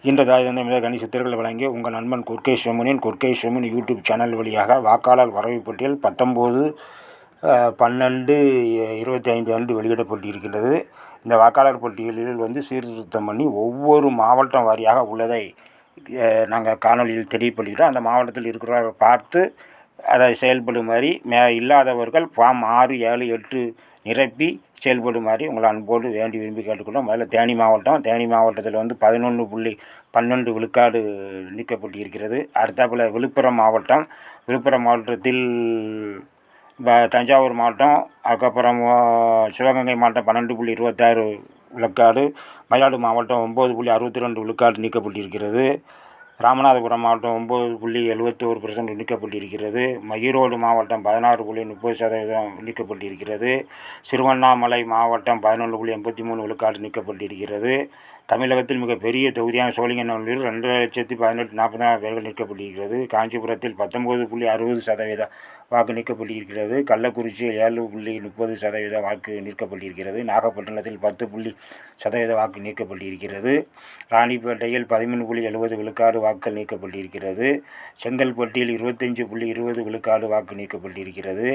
இன்று தாய் கணி சித்திரங்கள் வழங்கிய உங்கள் நண்பன் குர்கே சிவமணியின் யூடியூப் சேனல் வழியாக வாக்காளர் வரவு பட்டியல் 19/12/25 அன்று வெளியிடப்பட்டிருக்கின்றது. இந்த வாக்காளர் பட்டியலில் சீர்திருத்தம் பண்ணி ஒவ்வொரு மாவட்டம் வாரியாக உள்ளதை நாங்கள் காணொலியில் தெரியப்படுகிறோம். அந்த மாவட்டத்தில் இருக்கிறவர்கள் பார்த்து அதை செயல்படுமாறு, இல்லாதவர்கள் ஃபார்ம் 6, 7, 8 நிரப்பி செயல்படுமாறு உங்களை அன்போடு வேண்டி விரும்பி கேட்டுக்கொள்கிறோம். முதல்ல தேனி மாவட்டத்தில் 11.12 விழுக்காடு நீக்கப்பட்டிருக்கிறது. அடுத்தாப்பில் விழுப்புரம் மாவட்டத்தில் தஞ்சாவூர் மாவட்டம், அதுக்கப்புறம் சிவகங்கை மாவட்டம் 12.26 விழுக்காடு, மயிலாடுதுறை மாவட்டம் 9.62 விழுக்காடு நீக்கப்பட்டிருக்கிறது. ராமநாதபுரம் மாவட்டம் 9.71% நீக்கப்பட்டிருக்கிறது. ஈரோடு மாவட்டம் 16.30% நீக்கப்பட்டிருக்கிறது. திருவண்ணாமலை மாவட்டம் 11.83 விழுக்காடு நீக்கப்பட்டிருக்கிறது. தமிழகத்தில் மிகப்பெரிய தொகுதியான சோழிங்கநல்லூரில் 2,18,44 பேர்கள் நீக்கப்பட்டிருக்கிறது. காஞ்சிபுரத்தில் 19.60% வாக்கு நீக்கப்பட்டிருக்கிறது. கள்ளக்குறிச்சியில் 7.30% வாக்கு நீக்கப்பட்டிருக்கிறது. நாகப்பட்டினத்தில் 10% வாக்கு நீக்கப்பட்டிருக்கிறது. ராணிப்பேட்டையில் 13.70 விழுக்காடு வாக்குகள் நீக்கப்பட்டிருக்கிறது. செங்கல்பட்டில் 25.20 விழுக்காடு வாக்கு நீக்கப்பட்டிருக்கிறது.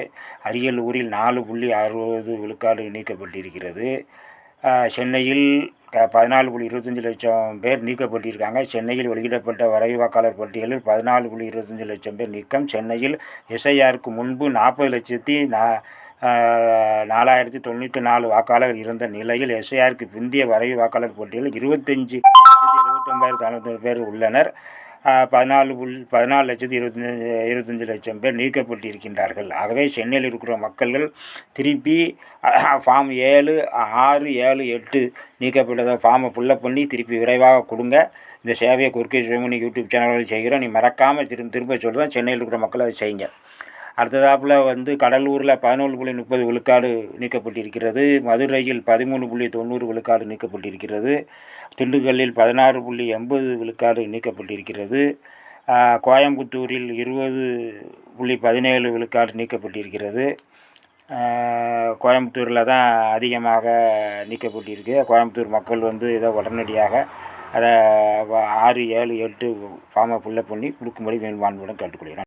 அரியலூரில் 4.60 விழுக்காடு நீக்கப்பட்டிருக்கிறது. சென்னையில் 14.25 லட்சம் பேர் நீக்கப்பட்டிருக்காங்க. சென்னையில் வெளியிடப்பட்ட வரைவு வாக்காளர் பட்டியலில் 14.25 லட்சம் பேர் நீக்கம். சென்னையில் எஸ்ஐஆருக்கு முன்பு 40,04,094 வாக்காளர் இருந்த நிலையில் எஸ்ஐஆருக்கு பிந்தைய வரைவு வாக்காளர் பட்டியலில் 25,79,091 பேர் உள்ளனர். 14,25,000 பேர் நீக்கப்பட்டிருக்கின்றார்கள். ஆகவே சென்னையில் இருக்கிற மக்கள்கள் திருப்பி ஃபார்ம் 7, 6, 7, 8 நீக்கப்பட்டதை ஃபார்மை ஃபுல்லப் பண்ணி திருப்பி விரைவாக கொடுங்க. இந்த சேவையை குர்கே சிவமணி யூடியூப் சேனலில் செய்கிறோம். நீ மறக்காமல் திரும்ப சொல்கிறேன், சென்னையில் இருக்கிற மக்கள் அதை செய்யுங்க. அடுத்ததாப்பில் கடலூரில் 11.30 விழுக்காடு நீக்கப்பட்டிருக்கிறது. மதுரையில் 13.90 விழுக்காடு நீக்கப்பட்டிருக்கிறது. திண்டுக்கல்லில் 16.80 விழுக்காடு நீக்கப்பட்டிருக்கிறது. கோயம்புத்தூரில் 20.17 விழுக்காடு நீக்கப்பட்டிருக்கிறது. கோயம்புத்தூரில் தான் அதிகமாக நீக்கப்பட்டிருக்கு. கோயம்புத்தூர் மக்கள் இதை உடனடியாக அதை 6, 7, 8 ஃபார்மை ஃபுல்லப் பண்ணி கொடுக்கும்படி வேண்பான்புடன் கேட்டுக்கொள்கிறேன்.